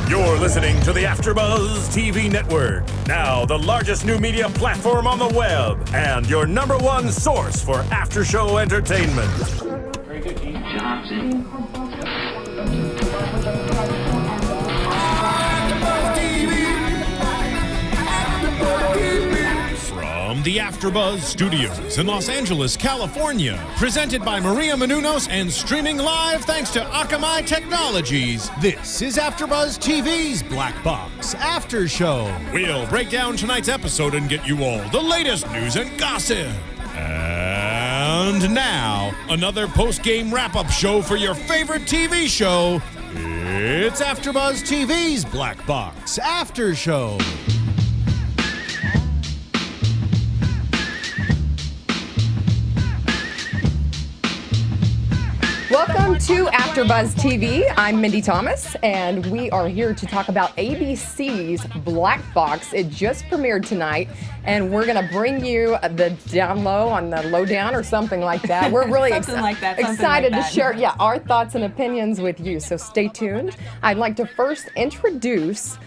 You're listening to the AFTERBUZZ TV Network, now the largest new media platform on the web, and your #1 source for after-show entertainment. Very good, Keith Johnson. From the AFTERBUZZ Studios in Los Angeles, California, presented by Maria Menounos and streaming live thanks to Akamai Technologies, this is AFTERBUZZ TV's Black Box After Show. We'll break down tonight's episode and get you all the latest news and gossip. And now, another post-game wrap-up show for your favorite TV show. It's AFTERBUZZ TV's Black Box After Show. Welcome to AFTERBUZZ TV. I'm Mindy Thomas, and we are here to talk about ABC's Black Box. It just premiered tonight, and we're going to bring you the down low on the lowdown or something like that. We're really excited to share our thoughts and opinions with you, so stay tuned. I'd like to first introduce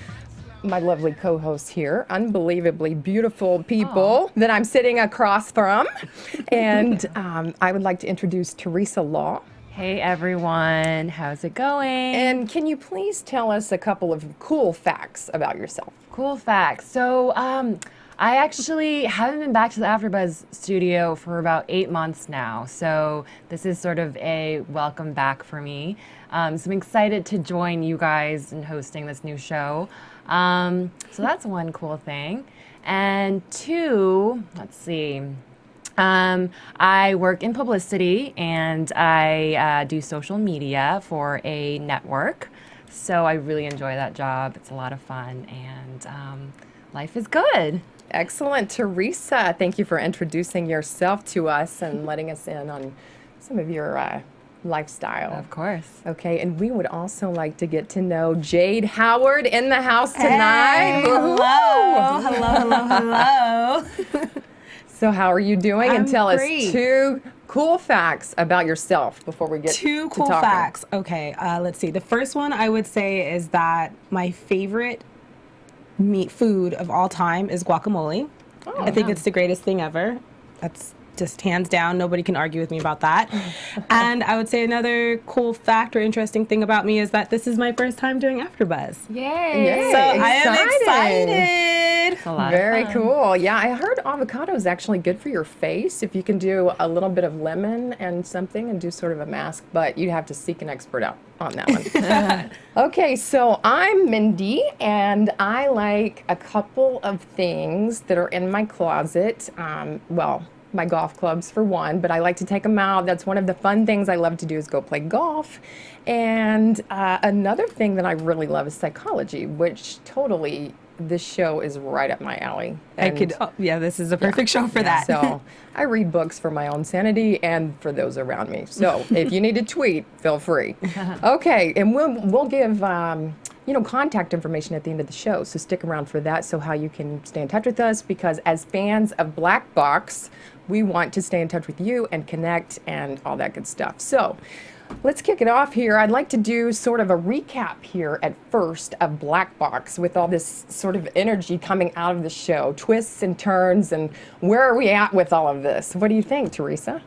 my lovely co-hosts here, unbelievably beautiful people that I'm sitting across from, and I would like to introduce Teresa Law. Hey everyone, how's it going? And can you please tell us a couple of cool facts about yourself? Cool facts. So I actually haven't been back to the AFTERBUZZ studio for about 8 months now. So this is sort of a welcome back for me. So I'm excited to join you guys in hosting this new show. So that's one cool thing. And two, let's see. I work in publicity and I do social media for a network. So I really enjoy that job. It's a lot of fun and life is good. Excellent. Teresa, thank you for introducing yourself to us and letting us in on some of your lifestyle. Of course. Okay, and we would also like to get to know Jade Howard in the house tonight. Hey, hello, hello, hello, hello. So how are you doing? And tell great. us 2 cool facts about yourself before we get Two to cool talking. facts. Okay, let's see. The first one I would say is that my favorite meat food of all time is guacamole. I think it's the greatest thing ever. That's just hands down. Nobody can argue with me about that. And I would say another cool fact or interesting thing about me is that this is my first time doing AFTERBUZZ. Yay. So I am Excited. excited. It's a lot Very of fun. cool. Yeah, I heard avocado is actually good for your face if you can do a little bit of lemon and something and do sort of a mask, but you'd have to seek an expert out on that one. Okay, so I'm Mindy, and I like a couple of things that are in my closet. Well, my golf clubs for one, but I like to take them out. That's one of the fun things I love to do is go play golf. And another thing that I really love is psychology, which totally, this show is right up my alley. And this is a perfect show for that. so I read books for my own sanity and for those around me. So if you need to tweet, feel free. Okay, and we'll give contact information at the end of the show. So stick around for that. So how you can stay in touch with us, because as fans of Black Box, we want to stay in touch with you and connect and all that good stuff. So let's kick it off here. I'd like to do sort of a recap here at first of Black Box with all this sort of energy coming out of the show, twists and turns, and where are we at with all of this? What do you think, Teresa?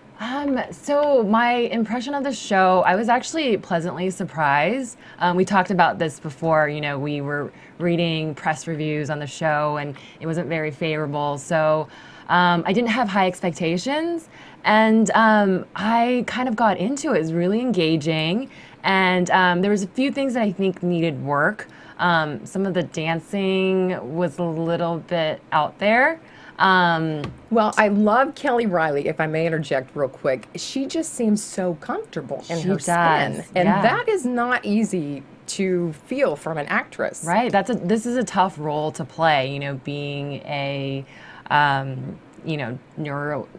So my impression of the show, I was actually pleasantly surprised. We talked about this before, we were reading press reviews on the show and it wasn't very favorable. So I didn't have high expectations, and I kind of got into it. It was really engaging, and there was a few things that I think needed work. Some of the dancing was a little bit out there. Well, I love Kelly Riley, if I may interject real quick. She just seems so comfortable in her skin. And that is not easy to feel from an actress. Right. This is a tough role to play, being a neurologist.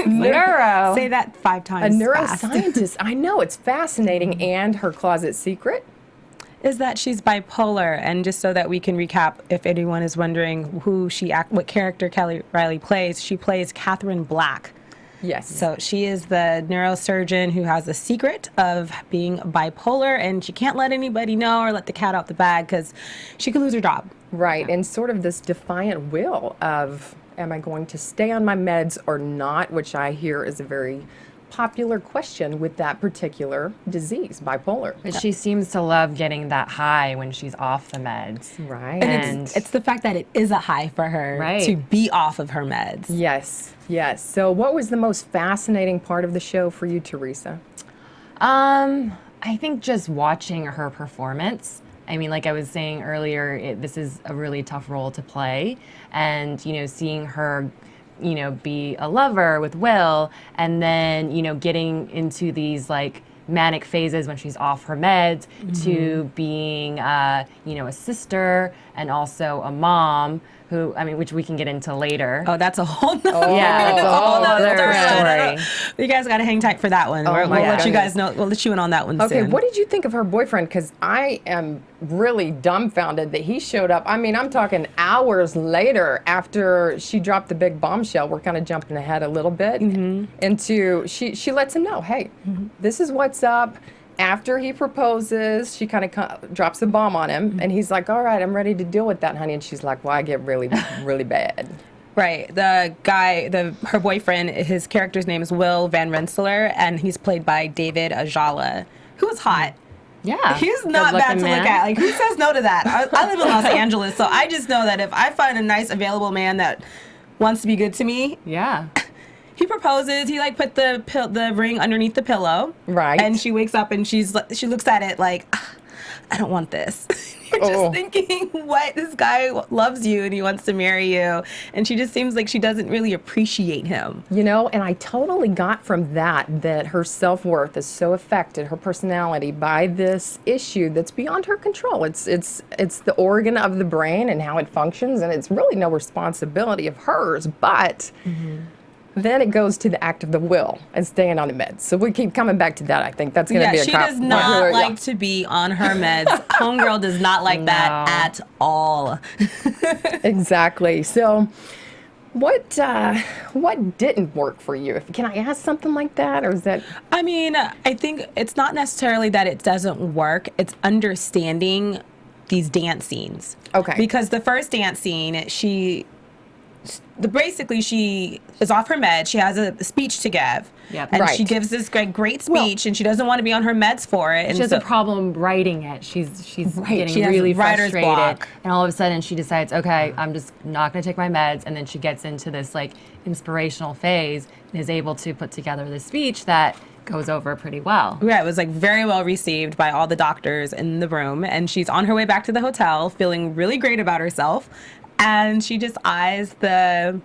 Neuro. Say that 5 times. A neuroscientist. I know, it's fascinating. And her closet secret is that she's bipolar. And just so that we can recap, if anyone is wondering what character Kelly Riley plays, she plays Catherine Black. Yes. So she is the neurosurgeon who has a secret of being bipolar, and she can't let anybody know or let the cat out the bag because she could lose her job. Right, and sort of this defiant will of, am I going to stay on my meds or not, which I hear is a very popular question with that particular disease, bipolar. But she seems to love getting that high when she's off the meds. Right. And it's the fact that it is a high for her Right. to be off of her meds. Yes, yes. So what was the most fascinating part of the show for you, Teresa? I think just watching her performance. I mean, like I was saying earlier, this is a really tough role to play. And, seeing her, be a lover with Will, and then, getting into these, like, manic phases when she's off her meds, to being, a sister and also a mom who, which we can get into later. Oh, that's a whole nother, That's a whole other story. You guys got to hang tight for that one. We'll let you guys know. We'll let you in on that one Okay, soon. what did you think of her boyfriend? Because I am really dumbfounded that he showed up. I'm talking hours later after she dropped the big bombshell. We're kind of jumping ahead a little bit into, she lets him know, hey, this is what's up. After he proposes, she kind of drops a bomb on him, and he's like, all right, I'm ready to deal with that, honey. And she's like, well, I get really, really bad. Right. The guy, her boyfriend, his character's name is Will Van Rensselaer, and he's played by David Ajala, who is hot. Yeah. He's not bad to look at. Like, who says no to that? I live in Los Angeles, so I just know that if I find a nice, available man that wants to be good to me, Yeah. he proposes. He put the ring underneath the pillow, Right. And she wakes up and she looks at it like, I don't want this. You're just thinking, what? This guy loves you and he wants to marry you, and she just seems like she doesn't really appreciate him. And I totally got from that her self-worth is so affected, her personality, by this issue that's beyond her control. It's the organ of the brain and how it functions, and it's really no responsibility of hers, but then it goes to the act of the will and staying on the meds. So we keep coming back to that. I think that's going to be a she does not like to be on her meds. Homegirl does not like that at all. Exactly. So what didn't work for you? Can I ask something like that, or is that? I think it's not necessarily that it doesn't work. It's understanding these dance scenes. Okay. Because the first dance scene, basically she is off her meds. She has a speech to give. Yep. And Right. she gives this great speech, and she doesn't want to be on her meds for it. She has a problem writing it. She's getting She has really writer's frustrated. block. And all of a sudden she decides, okay, I'm just not going to take my meds. And then she gets into this inspirational phase and is able to put together this speech that goes over pretty well. Yeah, it was very well received by all the doctors in the room, and she's on her way back to the hotel feeling really great about herself, and she just eyes the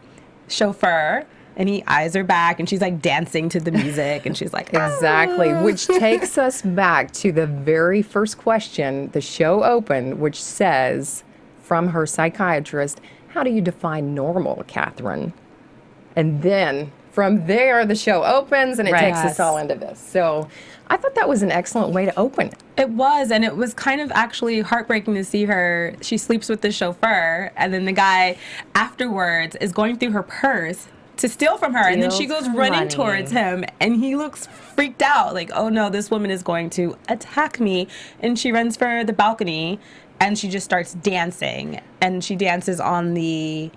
chauffeur, and he eyes her back, and she's dancing to the music, and she's like, Exactly, which takes us back to the very first question the show opened, which says, from her psychiatrist, how do you define normal, Catherine? And then from there, the show opens, and it takes us all into this. So I thought that was an excellent way to open it. It was, and it was kind of actually heartbreaking to see her. She sleeps with the chauffeur, and then the guy afterwards is going through her purse to steal from her, and then she goes running money. towards him, and he looks freaked out, like, oh no, this woman is going to attack me. And she runs for the balcony, and she just starts dancing, and she dances on the,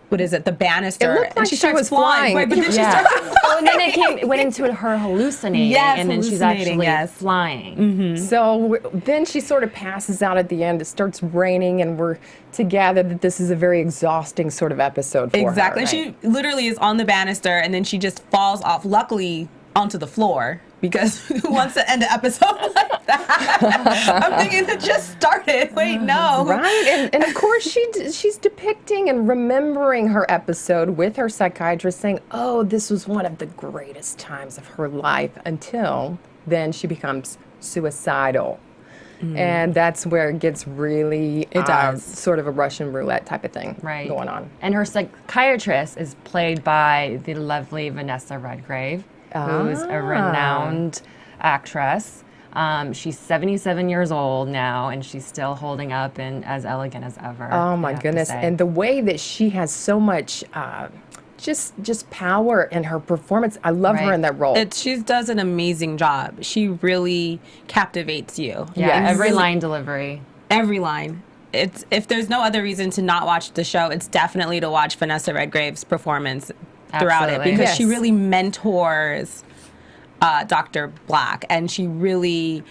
what is it, the banister. It looked like and she was flying. Right, but then she Yeah. starts And then it went into her hallucinating, Yes, and then she's hallucinating, actually yes. flying. So then she sort of passes out at the end. It starts raining, and we're to gather that this is a very exhausting sort of episode for her. Exactly. She literally is on the banister, and then she just falls off, luckily, onto the floor, because who wants to end an episode like that? I'm thinking it just started. Wait, no. Right, and of course she's depicting and remembering her episode with her psychiatrist, saying, oh, this was one of the greatest times of her life, until then she becomes suicidal. And that's where it gets really sort of a Russian roulette type of thing going on. And her psychiatrist is played by the lovely Vanessa Redgrave, who's a renowned actress. She's 77 years old now, and she's still holding up and as elegant as ever. Oh my goodness. And the way that she has so much just power in her performance. I love her Right. in that role. She does an amazing job. She really captivates you. Yeah, Yes. every line delivery. Every line. It's if there's no other reason to not watch the show, it's definitely to watch Vanessa Redgrave's performance throughout Absolutely. it, because she Yes. really mentors Dr. Black, and she really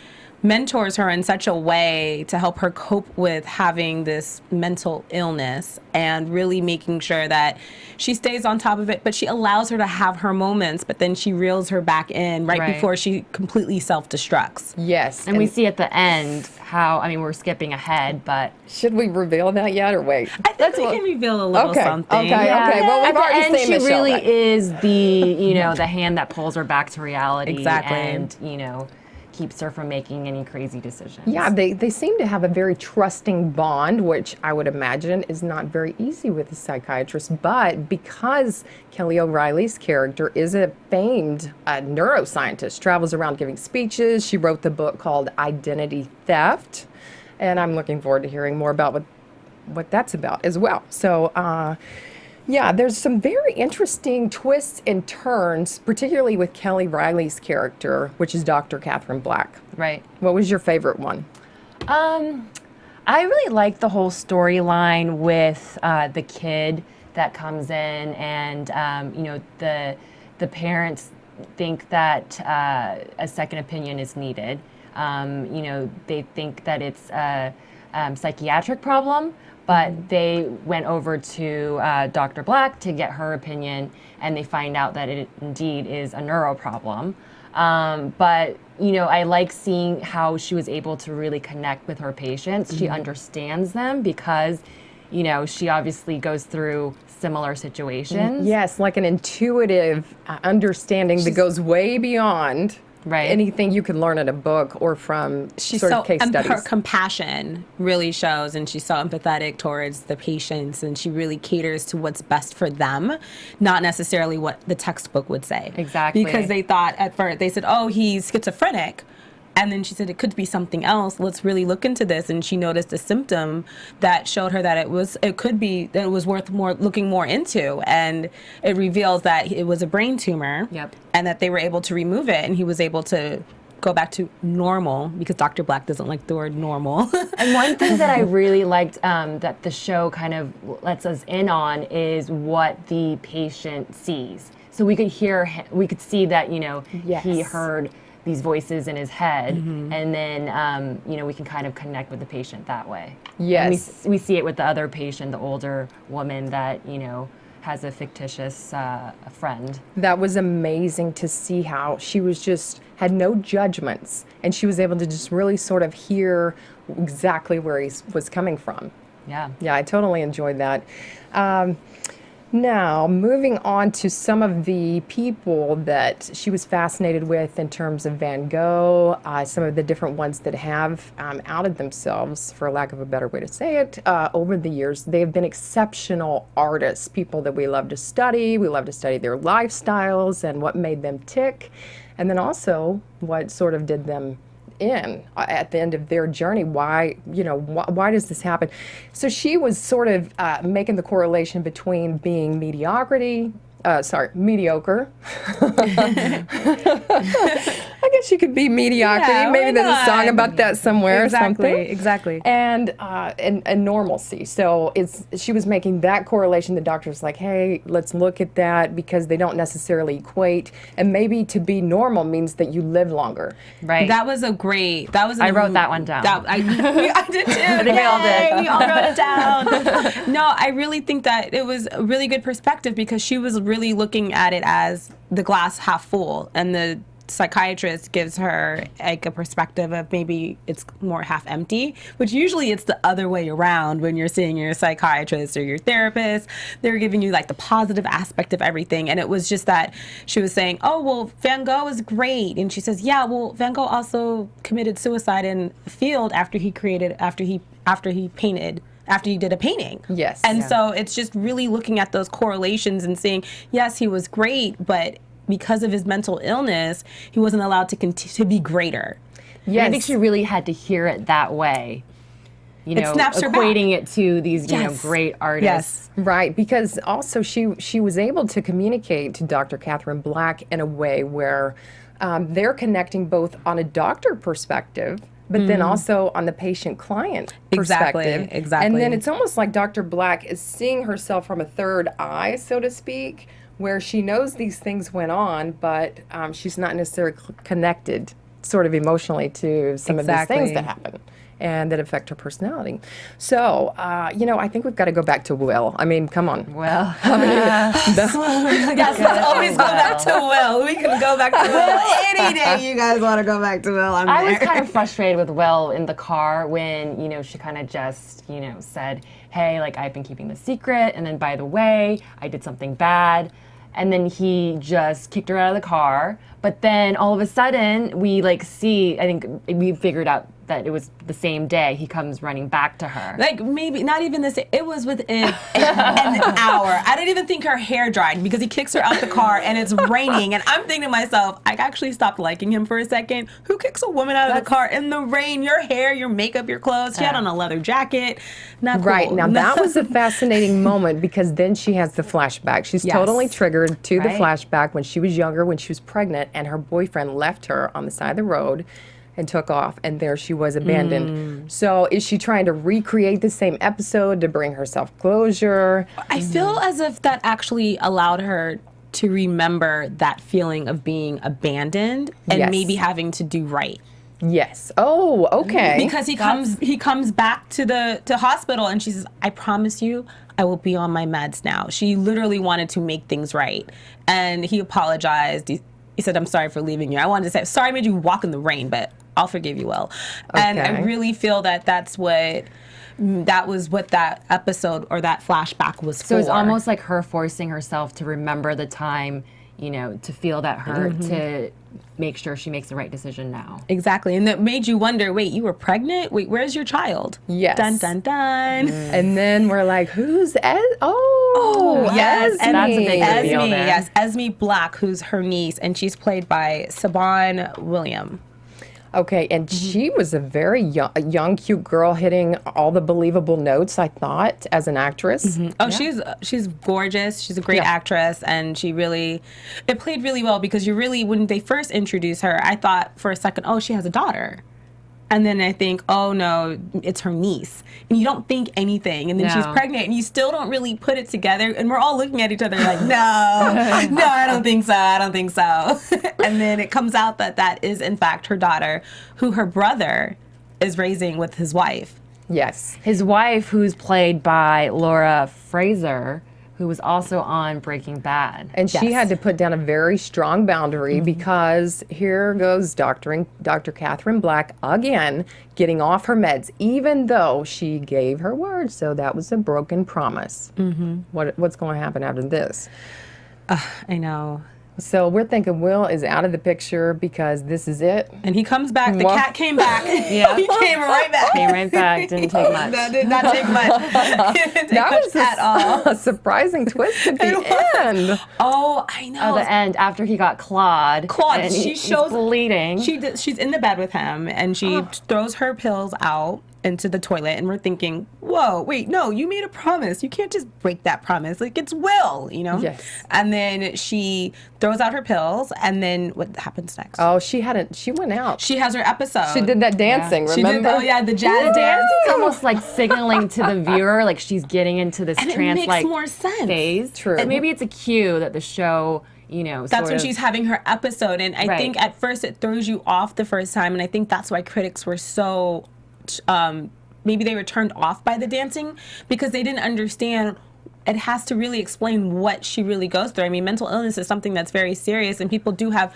mentors her in such a way to help her cope with having this mental illness, and really making sure that she stays on top of it, but she allows her to have her moments, but then she reels her back in right Right. before she completely self-destructs. Yes. And we see at the end how, I mean, we're skipping ahead, but should we reveal that yet or wait? I think we can reveal a little Okay, something. okay. Well, we've at the already end, seen she Michelle, really right? is the, you know, the hand that pulls her back to reality. Exactly. And, you know, keeps her from making any crazy decisions. Yeah, they seem to have a very trusting bond, which I would imagine is not very easy with a psychiatrist. But because Kelly O'Reilly's character is a famed neuroscientist, travels around giving speeches, she wrote the book called Identity Theft, and I'm looking forward to hearing more about what that's about as well. So, yeah, there's some very interesting twists and turns, particularly with Kelly Riley's character, which is Dr. Catherine Black. Right. What was your favorite one? I really like the whole storyline with the kid that comes in, and you know, the parents think that a second opinion is needed. You know, they think that it's a psychiatric problem, but they went over to Dr. Black to get her opinion, and they find out that it indeed is a neuro problem. But, you know, I like seeing how she was able to really connect with her patients. She understands them because, you know, she obviously goes through similar situations. Yes, like an intuitive understanding that goes way beyond Right. anything you can learn in a book or from She's sort so of case her studies. compassion really shows, and she's so empathetic towards the patients, and she really caters to what's best for them, not necessarily what the textbook would say. Exactly. Because they thought at first, they said, oh, he's schizophrenic. And then she said, it could be something else. Let's really look into this. And she noticed a symptom that showed her that it was worth looking more into. And it reveals that it was a brain tumor. Yep. And that they were able to remove it, and he was able to go back to normal, because Dr. Black doesn't like the word normal. And one thing that I really liked that the show kind of lets us in on is what the patient sees. So we could we could see that, you know, Yes. he heard these voices in his head, and then, you know, we can kind of connect with the patient that way. Yes. And we see it with the other patient, the older woman that, you know, has a fictitious friend. That was amazing to see how she had no judgments, and she was able to just really sort of hear exactly where he was coming from. Yeah. Yeah, I totally enjoyed that. Now, moving on to some of the people that she was fascinated with in terms of Van Gogh, some of the different ones that have outed themselves, for lack of a better way to say it, over the years. They have been exceptional artists, people that we love to study. We love to study their lifestyles and what made them tick, and then also what sort of did them in at the end of their journey. Why does this happen? So she was sort of making the correlation between being mediocre. I guess you could be mediocrity. Yeah, Maybe why there's a not? song about that somewhere or something. Exactly. And normalcy. So she was making that correlation. The doctor was like, hey, let's look at that, because they don't necessarily equate. And maybe to be normal means that you live longer. Right. I wrote that one down. I did too. I think we all did. We all wrote it down. No, I really think that it was a really good perspective, because she was really looking at it as the glass half full, and the psychiatrist gives her like a perspective of maybe it's more half empty, which usually it's the other way around. When you're seeing your psychiatrist or your therapist, they're giving you like the positive aspect of everything. And it was just that she was saying, oh, well, Van Gogh is great. And she says, yeah, well, Van Gogh also committed suicide in a field after he did a painting. Yes. And Yeah. so it's just really looking at those correlations and saying, yes, he was great, but because of his mental illness, he wasn't allowed to be greater. And I think she really had to hear it that way. you know, snaps her back. equating it to these, you know, Yes. great artists. Yes. Right, because also she was able to communicate to Dr. Catherine Black in a way where they're connecting both on a doctor perspective, but then also on the patient-client Exactly, perspective. exactly. And then it's almost like Dr. Black is seeing herself from a third eye, so to speak, where she knows these things went on, but she's not necessarily connected sort of emotionally to some of these things Exactly. that happen and that affect her personality. So, you know, I think we've got to go back to Will. I mean, come on. Well, Yes, let's always go back to Will. We can go back to Will any day. You guys want to go back to Will? I'm I was there. kind of frustrated with Will in the car when, you know, she kind of just, you know, said, hey, like, I've been keeping the secret, and then by the way, I did something bad. And then he just kicked her out of the car. But then all of a sudden, we like see, I think we figured out that it was the same day he comes running back to her. Like maybe not even this. It was within an hour. I didn't even think her hair dried because he kicks her out the car and it's raining. And I'm thinking to myself, I actually stopped liking him for a second. Who kicks a woman out of the car in the rain? Your hair, your makeup, your clothes. She had on a leather jacket. Not cool. Right. Now, that was a fascinating moment because then she has the flashback. She's Yes. totally triggered to the Right. flashback when she was younger, when she was pregnant, and her boyfriend left her on the side of the road and took off, and there she was abandoned. So is she trying to recreate the same episode to bring herself closure? I feel as if that actually allowed her to remember that feeling of being abandoned and Yes. maybe having to do right. Yes. Oh, okay. Because he comes back to the hospital and she says, I promise you I will be on my meds now. She literally wanted to make things right. And he apologized. He said, I'm sorry for leaving you. I wanted to say, sorry I made you walk in the rain, but I'll forgive you, Will. And I Okay. really feel that that was what that episode or that flashback was for. So it's almost like her forcing herself to remember the time, you know, to feel that hurt, to make sure she makes the right decision now. Exactly. And that made you wonder, wait, you were pregnant? Wait, where's your child? Yes. Dun, dun, dun. And then we're like, who's Yes, Esme. That's a big Esme, reveal there. yes, Esme Black, who's her niece, and she's played by Saban William. Okay, and she was a very young, cute girl hitting all the believable notes, I thought, as an actress. Oh, she's gorgeous. She's a great Yeah. actress, and it played really well because when they first introduced her, I thought for a second, oh, she has a daughter. And then I think, oh no, it's her niece. And you don't think anything. And then she's No. pregnant and you still don't really put it together. And we're all looking at each other like, no, no, I don't think so. I don't think so. And then it comes out that is in fact her daughter, who her brother is raising with his wife. Yes. His wife, who's played by Laura Fraser, who was also on Breaking Bad. And she Yes. had to put down a very strong boundary because here goes Dr. Catherine Black again getting off her meds, even though she gave her word. So that was a broken promise. What's going to happen after this? I know. So we're thinking Will is out of the picture because this is it. And he comes back. The Well- cat came back. Yeah. He came right back. Came right back, didn't take much. That did not take much. Didn't take That much was at all. a surprising twist at the end. Oh, I know. Oh, the end after he got clawed. Claude, and she he's shows bleeding. She's in the bed with him, and she throws her pills out into the toilet, and we're thinking, whoa, wait, no, you made a promise. You can't just break that promise. Like, it's Will, you know? Yes. And then she throws out her pills, and then what happens next? Oh, she went out. She has her episode. She did that dancing, She remember? did, oh yeah, the jazz dance. It's almost like signaling to the viewer, like she's getting into this And it trance makes like more sense. phase. True. And maybe it's a cue that the show, you know, That's sort when of, she's having her episode, and I Right. think at first it throws you off the first time, and I think that's why critics were so maybe they were turned off by the dancing because they didn't understand. It has to really explain what she really goes through. I mean, mental illness is something that's very serious, and people do have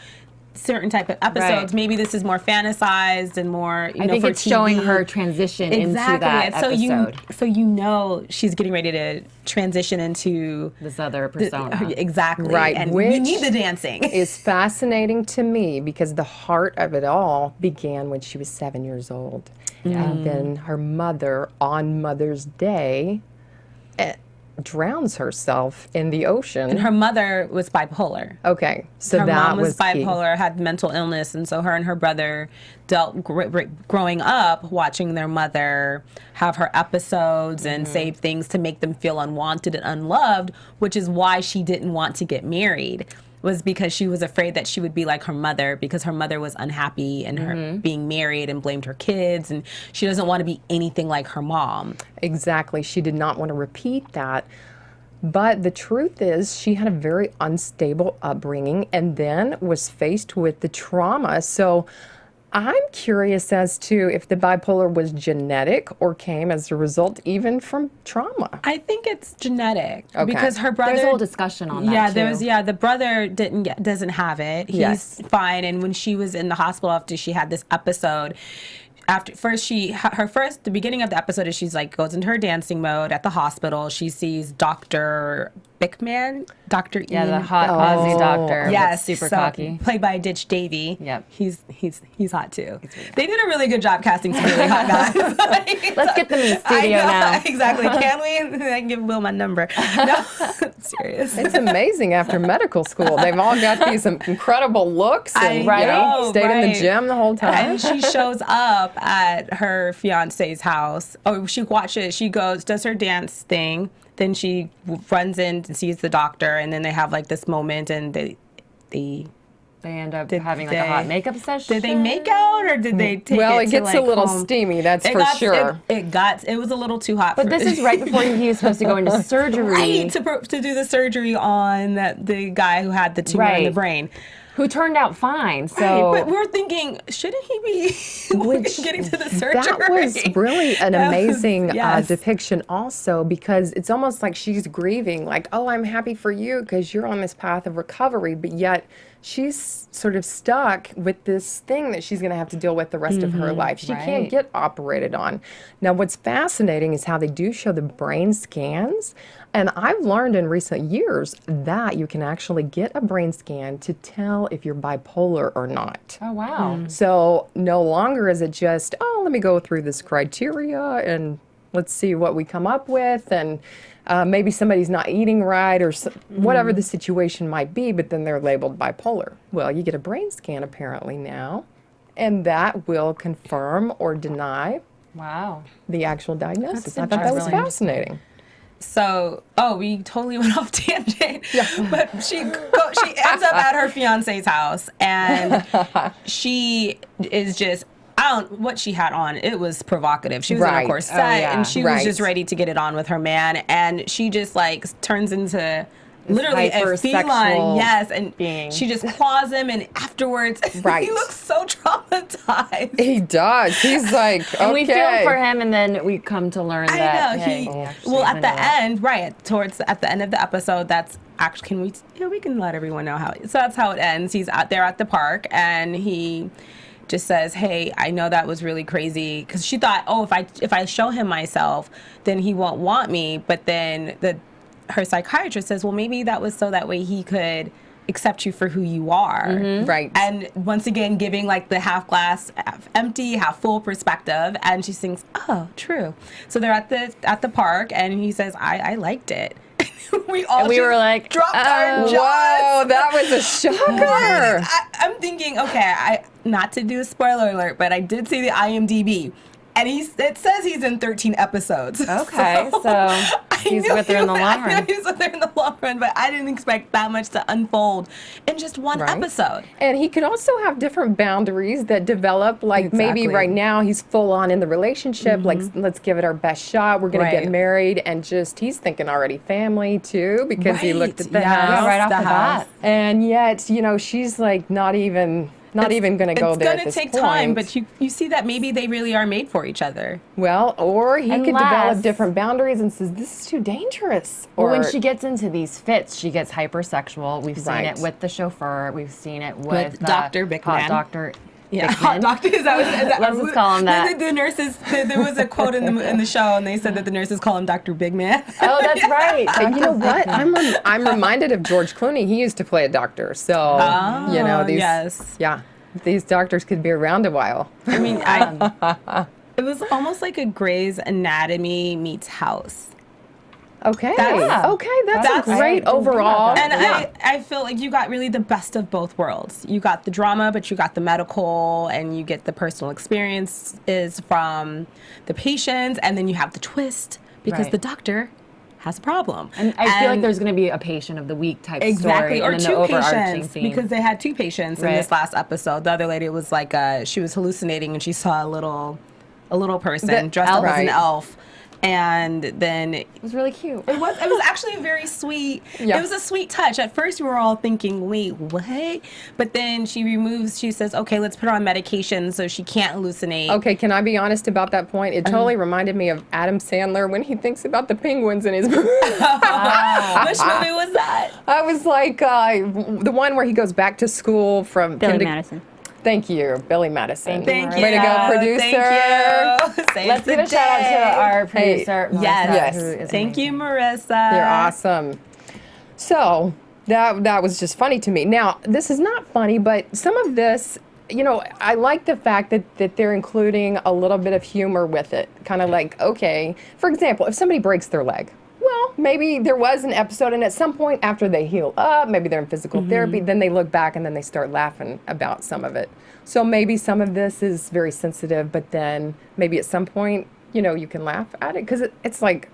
certain type of episodes. Right. Maybe this is more fantasized and more, you I know, think for it's showing TV. her transition into that so episode. you she's getting ready to transition into This other persona. exactly Right, and which you need the dancing. Is fascinating to me because the heart of it all began when she was 7 years old. And then her mother, on Mother's Day, drowns herself in the ocean. Her mother was bipolar. Okay, so Her that mom was key. bipolar, had mental illness, and so her and her brother dealt growing up watching their mother have her episodes and say things to make them feel unwanted and unloved, which is why she didn't want to get married. Was because she was afraid that she would be like her mother, because her mother was unhappy in her being married and blamed her kids, and she doesn't want to be anything like her mom. Exactly. She did not want to repeat that. But the truth is, she had a very unstable upbringing and then was faced with the trauma. So I'm curious as to if the bipolar was genetic or came as a result even from trauma. I think it's genetic Okay. because her brother. There's a whole discussion on that, Yeah, too. the brother doesn't have it. He's Yes. fine. And when she was in the hospital after she had this episode, the beginning of the episode is she's like goes into her dancing mode at the hospital. She sees Dr. Bickman, Dr. Yeah, Ian. the hot Aussie doctor. Yes, Super so, cocky. played by Ditch Davy. Yep. He's hot too. They did a really good job casting some really hot guys. Let's get them in the studio now. Exactly. Can we? I can give Will my number. No, serious. It's amazing after medical school. They've all got these incredible looks and I know, stayed in the right. gym the whole time. And she shows up at her fiance's house. Oh, she watches. She goes, does her dance thing. Then she runs in and sees the doctor, and then they have like this moment, and they They end up having like a hot makeup session. did they make out or did they take Well, it it to, gets like, a little home? steamy, that's It for got- sure. It was a little too hot. But this is right before he was supposed to go into surgery. right to do the surgery on the guy who had the tumor in the Right. brain. Who turned out fine. So Right, but we're thinking, shouldn't he be getting to the surgery? That was really an That was- amazing yes. depiction also, because it's almost like she's grieving, like, oh, I'm happy for you because you're on this path of recovery, but yet she's sort of stuck with this thing that she's going to have to deal with the rest of her life. She can't Right. get operated on. Now, what's fascinating is how they do show the brain scans. And I've learned in recent years that you can actually get a brain scan to tell if you're bipolar or not. Oh wow. So no longer is it just, oh, let me go through this criteria and let's see what we come up with, and maybe somebody's not eating right or whatever the situation might be, but then they're labeled bipolar. Well, you get a brain scan apparently now, and that will confirm or deny Wow. the actual diagnosis. That's I thought that was interesting. fascinating. So, we totally went off tangent. Yeah. But she ends up at her fiance's house, and she is just, what she had on, it was provocative. She was in Right. a corset, Oh, yeah. and she was Right. just ready to get it on with her man, and she just like turns into literally a hypersexual feline. Yes, and being. she just claws him, and afterwards, Right. he looks so traumatized. He does. He's like, okay. And we feel for him, and then we come to learn that. I know hey, he. actually Well, he's at the into it. end, right at the end of the episode, that's actually. Can we? Yeah, we can let everyone know how. So that's how it ends. He's out there at the park, and he just says, "Hey, I know that was really crazy," because she thought, "Oh, if I show him myself, then he won't want me." But then her psychiatrist says, "Well, maybe that was so that way he could accept you for who you are." Right. And once again, giving like the half glass half empty, half full perspective, and she thinks, "Oh, true." So they're at the park, and he says, "I liked it." we all we just were like, dropped our jaws. Whoa, that was a shocker. I'm thinking, okay, not to do a spoiler alert, but I did see the IMDb. And it says he's in 13 episodes. Okay, so he's with her in the long I know run. he's with her in the long run, but I didn't expect that much to unfold in just one Right. episode. And he could also have different boundaries that develop. Like maybe Exactly. right now he's full on in the relationship. Like, let's give it our best shot. We're going to get Right. married. And just he's thinking already family too, because he looked at the Right. house. Yeah, right off the house. bat. And yet, she's like not even going to go there at It's this going to take time, point. but you see that maybe they really are made for each other. Well, or he could develop Unless- different boundaries and says, this is too dangerous. Well, Or when she gets into these fits, she gets hypersexual. We've seen Right. it with the chauffeur. We've seen it With with Dr. hot Bickman. Dr. Yeah, Bickman. hot doctor. Is that Let's just call him that. The nurses. There was a quote in the show, and they said that the nurses call him Dr. Big Man. Oh, that's right. And you know what? I'm reminded of George Clooney. He used to play a doctor. So, these, yes. yeah, these doctors could be around a while. I mean, it was almost like a Grey's Anatomy meets House. Okay. That's- Okay, that's that's- a great I- overall. And Yeah. I feel like you got really the best of both worlds. You got the drama, but you got the medical, and you get the personal experiences from the patients, and then you have the twist because Right. the doctor has a problem. And I feel like there's going to be a patient of the week type exactly, story, or and then two the overarching patients theme. because they had two patients in Right. this last episode. The other lady was like, she was hallucinating, and she saw a little person dressed up as an Right. elf. And then it was really cute. it was actually a very sweet. Yeah. It was a sweet touch. At first, we were all thinking, "Wait, what?" But then she says, "Okay, let's put her on medication so she can't hallucinate." Okay, can I be honest about that point? It totally reminded me of Adam Sandler when he thinks about the penguins in his movie. Which movie was that? I was like, the one where he goes back to school from Billy Madison. Thank you, Billy Madison. Thank you. Way to go, producer. Thank you. Save Let's the give a shout out day. to our producer, Melissa, Yes. who is Thank you, amazing. Marissa. You're awesome. So that was just funny to me. Now, this is not funny, but some of this, I like the fact that they're including a little bit of humor with it. Kind of like, okay, for example, if somebody breaks their leg, well, maybe there was an episode, and at some point after they heal up, maybe they're in physical therapy, then they look back and then they start laughing about some of it. So maybe some of this is very sensitive, but then maybe at some point, you can laugh at it because it's like,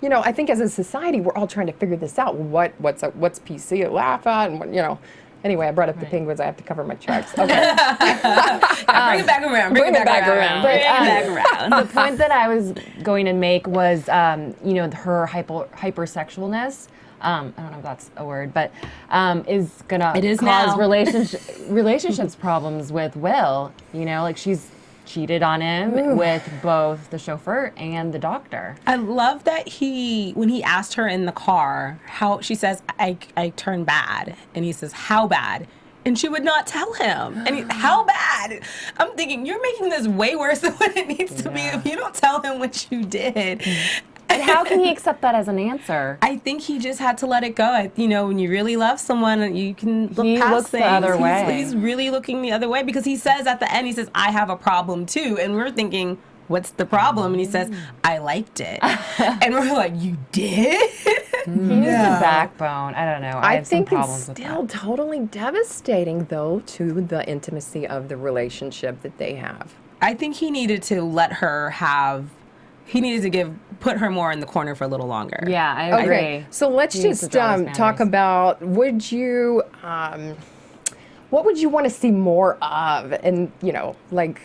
I think as a society, we're all trying to figure this out. What's PC to laugh at, and what. Anyway, I brought up the penguins. I have to cover my tracks. Okay. Bring it back around. Bring it back around. But, Bring it back around. the point that I was going to make was, her hypersexualness. I don't know if that's a word, but is gonna It is cause now. relationships problems with Will. Like she's cheated on him with both the chauffeur and the doctor. I love that when he asked her in the car, how she says, I turned bad. And he says, how bad? And she would not tell him. And how bad? I'm thinking, you're making this way worse than what it needs to be if you don't tell him what you did. But how can he accept that as an answer? I think he just had to let it go. When you really love someone, you can look He past looks the things. other way. He's really looking the other way because he says at the end, he says, I have a problem too. And we're thinking, what's the problem? And he says, I liked it. And we're like, you did? He needs a backbone. I don't know. I I have some think it's problems with still that. totally devastating, though, to the intimacy of the relationship that they have. I think he needed to let her he needed to put her more in the corner for a little longer. Yeah, I agree. Okay, so let's He needs to just draw his talk boundaries. about, what would you want to see more of, and like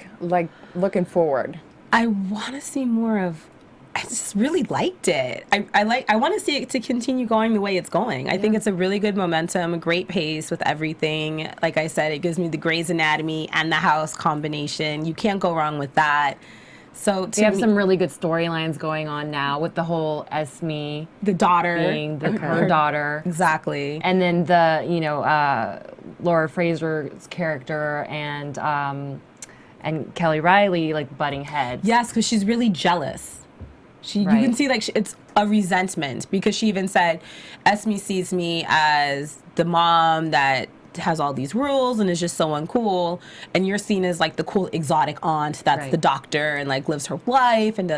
looking forward? I want to see more of. I just really liked it. I want to see it to continue going the way it's going. I think it's a really good momentum, a great pace with everything. Like I said, it gives me the Grey's Anatomy and the House combination. You can't go wrong with that. So We have some really good storylines going on now with the whole Esme the daughter being her daughter. exactly. And then the, Laura Fraser's character and Kelly Riley like butting heads. Yes, because she's really jealous. You Right. can see it's a resentment because she even said, Esme sees me as the mom that has all these rules and is just so uncool, and you're seen as like the cool exotic aunt that's Right. the doctor and like lives her life and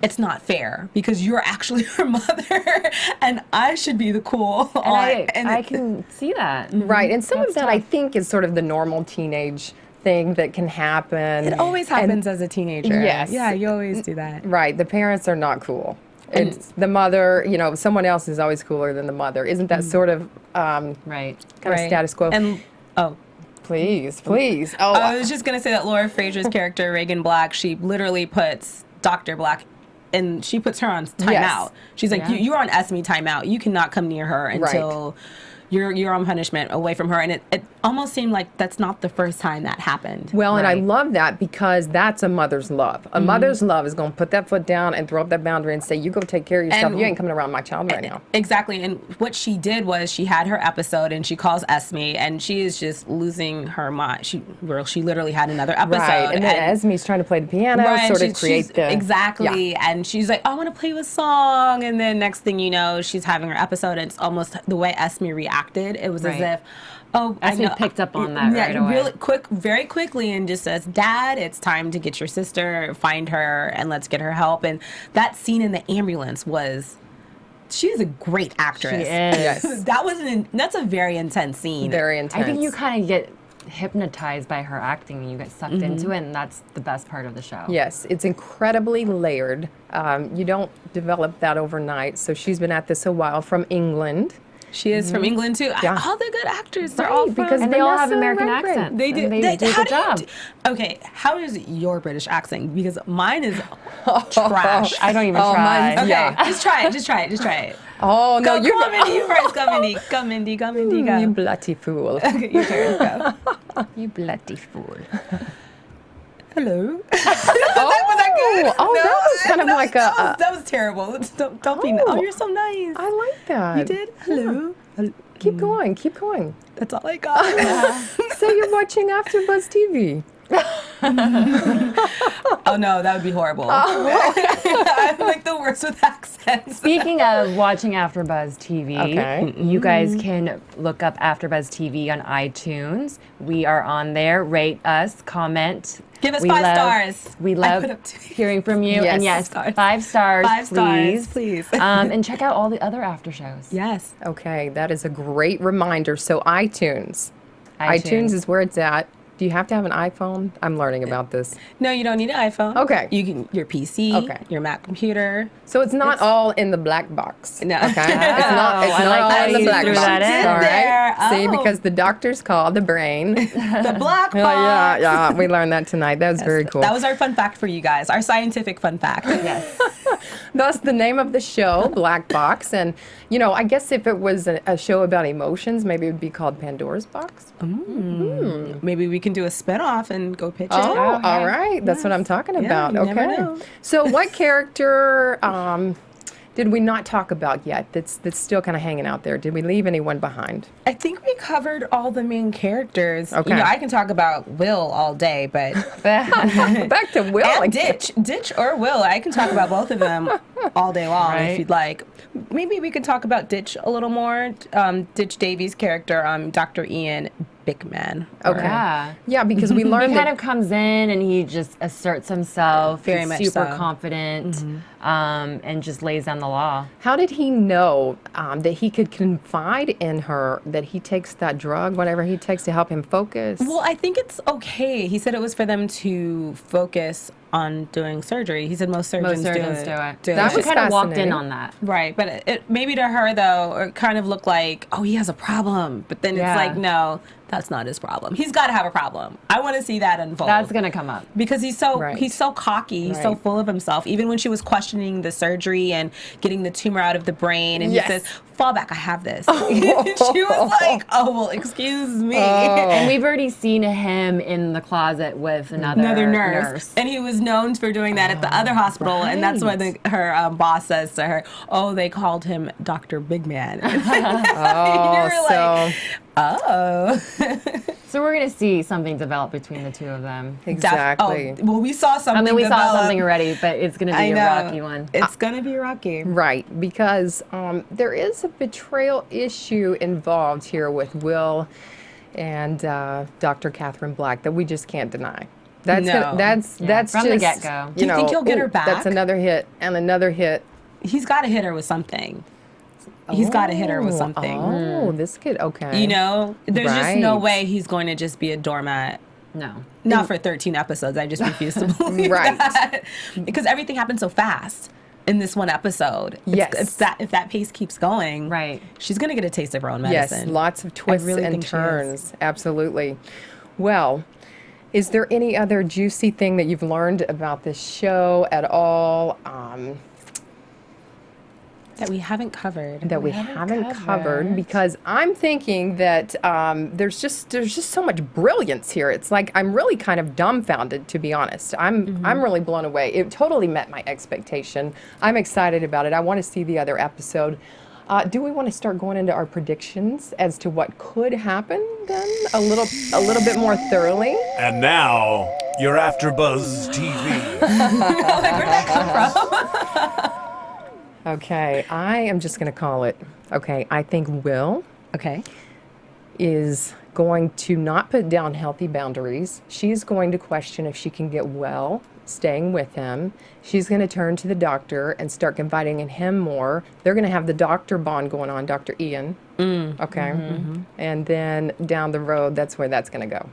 it's not fair because you're actually her mother and I should be the cool aunt. And I can see that. Right, and some of That's that I tough. think is sort of the normal teenage thing that can happen. It always happens as a teenager. Yes. Yeah, you always do that. Right, the parents are not cool. It's the mother, someone else is always cooler than the mother. Isn't that sort of Right. kind of status quo? And Please. Oh, I was just gonna say that Laura Fraser's character, Reagan Black, she literally puts Dr. Black and she puts her on timeout. Yes. She's like, you're on Esme timeout. You cannot come near her until you're on punishment away from her. And it almost seemed like that's not the first time that happened. well, and I Right. love that because that's a mother's love. A mother's love is going to put that foot down and throw up that boundary and say, you go take care of yourself. And- You ain't coming around my child right now. Exactly. And what she did was she had her episode and she calls Esme and she is just losing her mind. She literally had another episode. Right, and then Esme's trying to play the piano, sort of create the... exactly. Yeah. And she's like, I want to play you a song. And then next thing you know, she's having her episode. And it's almost the way Esme reacted. It was as Right. if, oh, I Esme know. picked up on that right away. Really very quickly, and just says, Dad, it's time to get your sister, find her, and let's get her help. And that scene in the ambulance was she's a great actress. She is. Yes. That's a very intense scene. Very intense. I think you kind of get hypnotized by her acting and you get sucked into it, and that's the best part of the show. Yes, it's incredibly layered. You don't develop that overnight. So she's been at this a while, from England. She is from England too. Yeah. All the good actors, they're Right, all from, because And they all have Vanessa American Redgrave. accents. they do. and they do a how good do you job. okay, how is your British accent? Because mine is trash. I don't even Oh, try. mine's- Okay, Yeah. just try it. Just try it. Just try it. Oh, no, Go, you're come Mindy, you first. Come Mindy. Come Mindy. Come Mindy. Go. You bloody fool. Okay, your turn. Go. You bloody fool. Hello. Oh, that was kind of like that was terrible. Don't be. Oh, you're so nice. I like that. You did. Hello. Keep going, keep going. That's all I got. So you're watching AfterBuzz TV. Oh no, that would be horrible. I'm like the worst with accents. Speaking of watching AfterBuzz TV, Okay. you guys can look up AfterBuzz TV on iTunes. We are on there. Rate us, comment. Give us We 5 love- stars. We I love put up 2. hearing from you. Yes. And yes, Stars. 5 stars, 5 please. stars, please. And check out all the other after shows. Yes. Okay, that is a great reminder. So iTunes is where it's at. Do you have to have an iPhone? I'm learning about this. No, you don't need an iPhone. Okay. You can your PC. Okay. Your Mac computer. So it's not all in the black box. No. Okay. It's not. It's I not like all how in the you black threw box. that in. All right. There. See, Oh. because the doctors call the brain. The black box. Yeah. We learned that tonight. That was very cool. That was our fun fact for you guys. Our scientific fun fact. Yes. Thus, the name of the show, Black Box. And, you know, I guess if it was a show about emotions, maybe it would be called Pandora's Box. Maybe we can do a spinoff and go pitch Oh, it. all right. That's what I'm talking about. you Okay. never know. So, what character did we not talk about yet that's still kind of hanging out there? Did we leave anyone behind? I think we covered all the main characters. Okay. You know, I can talk about Will all day, but Back to Will. and again. Ditch or Will. I can talk about both of them all day long Right. if you'd like. Maybe we could talk about Ditch a little more. Ditch Davies' character, Dr. Ian Bickman. Okay. Yeah. Yeah, because we He learned kind that. of comes in and he just asserts himself. Very He's much super so. Mm-hmm. confident, and just lays down the law. How did he know that he could confide in her that he takes that drug, whatever he takes to help him focus? Well, I think it's okay. He said it was for them to focus on doing surgery. He said most surgeons, Most surgeons do it. That She was kind of walked in fascinating. on that. Right, but it maybe to her though, it kind of looked like, oh, he has a problem. But then Yeah. it's like, no, that's not his problem. He's got to have a problem. I want to see that unfold. That's gonna come up. Because he's so Right. cocky, he's so Right. full of himself. Even when she was questioning the surgery and getting the tumor out of the brain, and Yes. he says, "Fall back, I have this." She was like, "Oh well, excuse me." And we've already seen him in the closet with another nurse. And he was known for doing that at the other hospital, and that's why her boss says to her, "Oh, they called him Dr. Big Man." so Oh. So we're gonna see something develop between the two of them. exactly. Oh, well, we saw something. I mean, we saw develop. something already, but it's gonna be I a know. rocky one. It's gonna be rocky. Right, because there is a betrayal issue involved here with Will and Dr. Catherine Black that we just can't deny. That's No. that's from the just, get-go. Do you think he'll get her back? That's another hit and another hit. He's got to hit her with something. He's got to hit her with something. Oh, this kid. Okay. You know, there's just no Right. way he's going to just be a doormat. No. Not for 13 episodes. I just refuse to believe Right. that. Because everything happened so fast in this one episode. Yes. It's that if that pace keeps going, Right. she's going to get a taste of her own Yes, medicine. lots of twists really and think she is. turns. Absolutely. Well, is there any other juicy thing that you've learned about this show at all? That we haven't covered. That we haven't covered, because I'm thinking that there's just so much brilliance here. It's like I'm really kind of dumbfounded, to be honest. I'm really blown away. It totally met my expectation. I'm excited about it. I want to see the other episode. Do we want to start going into our predictions as to what could happen then a little bit more thoroughly? And now, your AfterBuzz TV. Where'd that come from? Okay, I am just going to call it. Okay, I think Will Okay. is going to not put down healthy boundaries. She's going to question if she can get well staying with him. She's going to turn to the doctor and start confiding in him more. They're going to have the doctor bond going on, Dr. Ian. Okay. And then down the road, that's where that's going to go.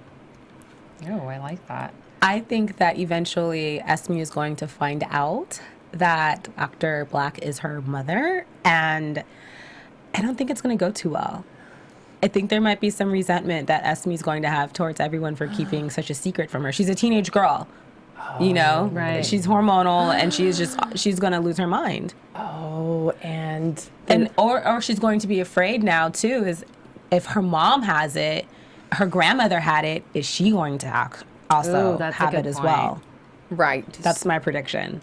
Oh, I like that. I think that eventually Esme is going to find out that Dr. Black is her mother, and I don't think it's going to go too well. I think there might be some resentment that Esme's going to have towards everyone for keeping such a secret from her. She's a teenage girl, you know? Right. She's hormonal, and she's going to lose her mind. Oh, and Or she's going to be afraid now, too, is if her mom has it, her grandmother had it, is she going to also Ooh, that's a have good it as point. well? right. That's my prediction.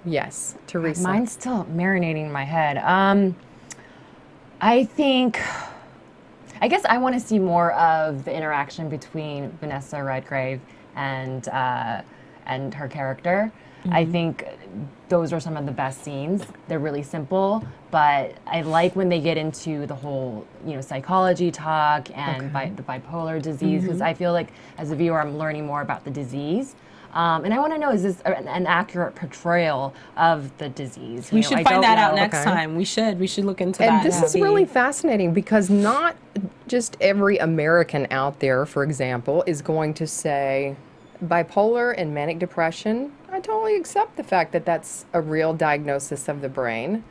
Yes, Teresa. Mine's still marinating in my head. I guess I want to see more of the interaction between Vanessa Redgrave and her character. I think those are some of the best scenes. They're really simple, but I like when they get into the whole, psychology talk and the bipolar disease, because I feel like as a viewer, I'm learning more about the disease. And I want to know, is this an accurate portrayal of the disease? We should find that out next Okay. time. We should look into And that. this is see. really fascinating because not just every American out there, for example, is going to say bipolar and manic depression. I totally accept the fact that that's a real diagnosis of the brain.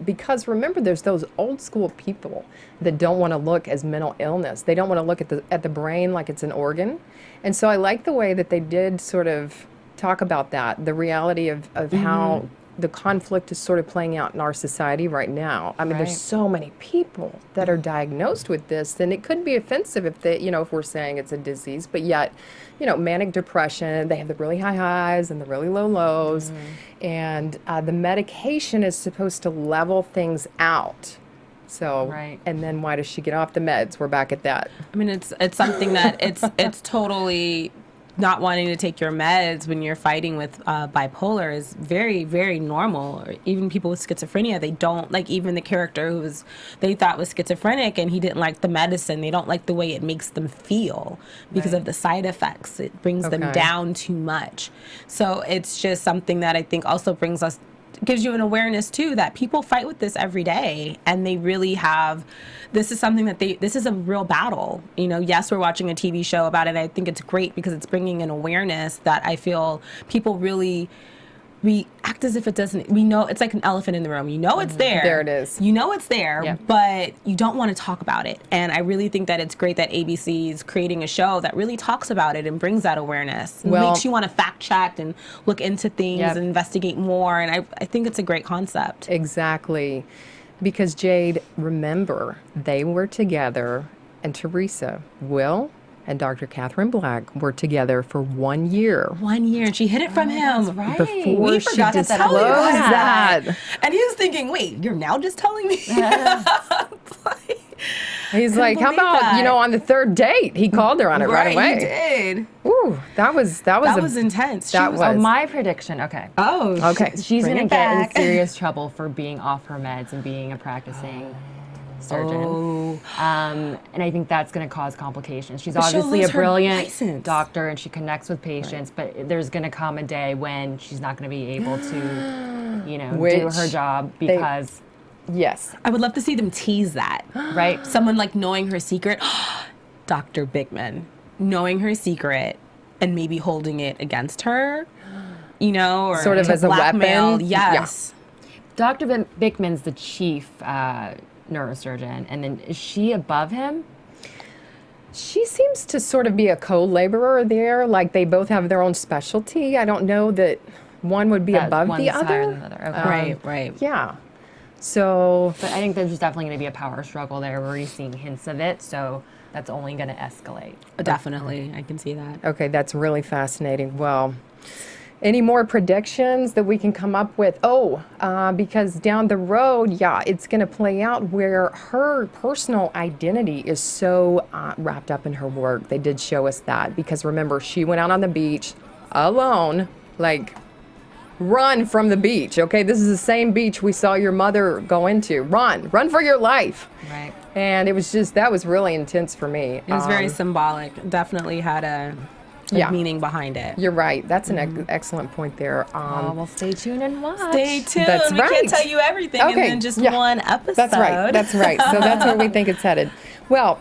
Because remember, there's those old school people that don't want to look as mental illness. They don't want to look at the brain like it's an organ. And so I like the way that they did sort of talk about that, the reality of how the conflict is sort of playing out in our society right now. I mean, Right. there's so many people that are diagnosed with this, and it could be offensive if they, if we're saying it's a disease, but yet, manic depression, they have the really high highs and the really low lows, and the medication is supposed to level things out. So, Right. and then why does she get off the meds? We're back at that. I mean, it's something that it's totally not wanting to take your meds when you're fighting with bipolar is very, very normal. Or even people with schizophrenia, they don't like, even the character they thought was schizophrenic and he didn't like the medicine. They don't like the way it makes them feel because of the side effects. It brings them Okay. down too much. So it's just something that I think also gives you an awareness too that people fight with this every day, and they really have. This is something that this is a real battle. Yes, we're watching a TV show about it. I think it's great because it's bringing an awareness that I feel people really. We act as if it doesn't. We know it's like an elephant in the room. It's there. There it is. It's there, Yep. but you don't want to talk about it. And I really think that it's great that ABC is creating a show that really talks about it and brings that awareness. It Well- makes you want to fact check and look into things Yep. and investigate more. And I think it's a great concept. Exactly. Because Jade, remember, they were together, and Teresa, Will, and Dr. Catherine Black were together for 1 year. 1 year, and she hid it from him. right. Before We she forgot to disclosed tell you that. And he was thinking, wait, you're now just telling me? He's like, how believe about, that. on the third date? He called her on it right away. He did. Ooh, that was That was intense. that She was- Oh, my prediction. Okay. Oh, Okay. She's bring going it to get in back. serious trouble for being off her meds and being a practicing surgeon. Oh. And I think that's going to cause complications. She's But she'll obviously a lose her brilliant license. doctor and she connects with patients, but there's going to come a day when she's not going to be able to, do Which her job they- because, Yes. I would love to see them tease that. right? Someone like knowing her secret, Dr. Bickman, knowing her secret and maybe holding it against her, or Sort of to as a blackmail. weapon? Yes. Dr. Bickman's the chief neurosurgeon, and then is she above him? She seems to sort of be a co-laborer there, like they both have their own specialty. I don't know that one would be That above one's the higher other. than the other. Okay. Right. Yeah. So, But I think there's definitely going to be a power struggle there. We're already seeing hints of it, so that's only going to escalate. Definitely. I can see that. okay, that's really fascinating. Well, any more predictions that we can come up with? Because down the road, it's going to play out where her personal identity is so wrapped up in her work. They did show us that because remember, she went out on the beach alone, like run from the beach. Okay, this is the same beach we saw your mother go into. Run for your life. Right. And it was that was really intense for me. It was very symbolic. Definitely had a the meaning behind it. You're right. That's an excellent point there. Well, stay tuned and watch. Stay tuned. That's we right. can't tell you everything in just one episode. That's right. That's right. So that's where we think it's headed. Well,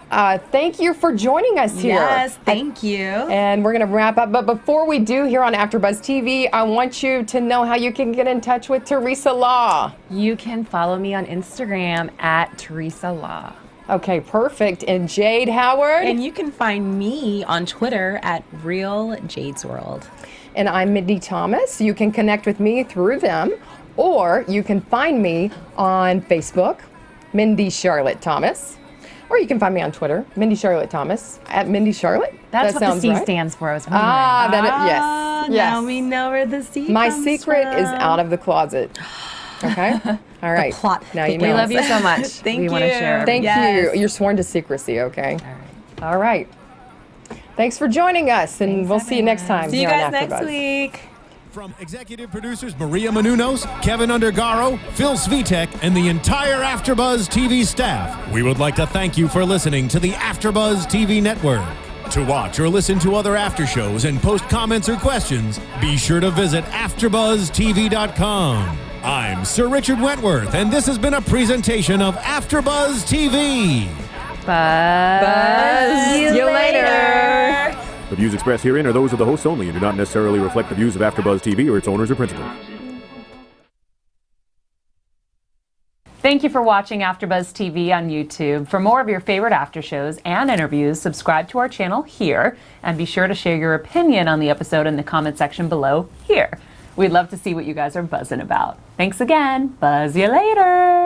thank you for joining us here. Yes, thank you. And we're going to wrap up. But before we do here on AfterBuzz TV, I want you to know how you can get in touch with Teresa Law. You can follow me on Instagram at Teresa Law. Okay, perfect. And Jade Howard. And you can find me on Twitter at Real Jade's World. And I'm Mindy Thomas. You can connect with me through them, or you can find me on Facebook, Mindy Charlotte Thomas. Or you can find me on Twitter, Mindy Charlotte Thomas, at Mindy Charlotte. That's what the C right. stands for. I was wondering. Yes. Now we know where the C My comes secret from. is out of the closet. Okay? All right. plot Now you know. We love you so much. Thank we want to you. share. Thank Yes. you. You're sworn to secrecy, okay? All right. All right. Thanks for joining us, and Thanks, we'll see you next time. See you here guys on next AfterBuzz. week. From executive producers Maria Menounos, Kevin Undergaro, Phil Svitek, and the entire AfterBuzz TV staff, we would like to thank you for listening to the AfterBuzz TV network. To watch or listen to other after shows and post comments or questions, be sure to visit AfterBuzzTV.com. I'm Sir Richard Wentworth, and this has been a presentation of AfterBuzz TV. Buzz. See you later. The views expressed herein are those of the hosts only and do not necessarily reflect the views of AfterBuzz TV or its owners or principals. Thank you for watching AfterBuzz TV on YouTube. For more of your favorite after shows and interviews, subscribe to our channel here, and be sure to share your opinion on the episode in the comment section below here. We'd love to see what you guys are buzzing about. Thanks again. Buzz you later.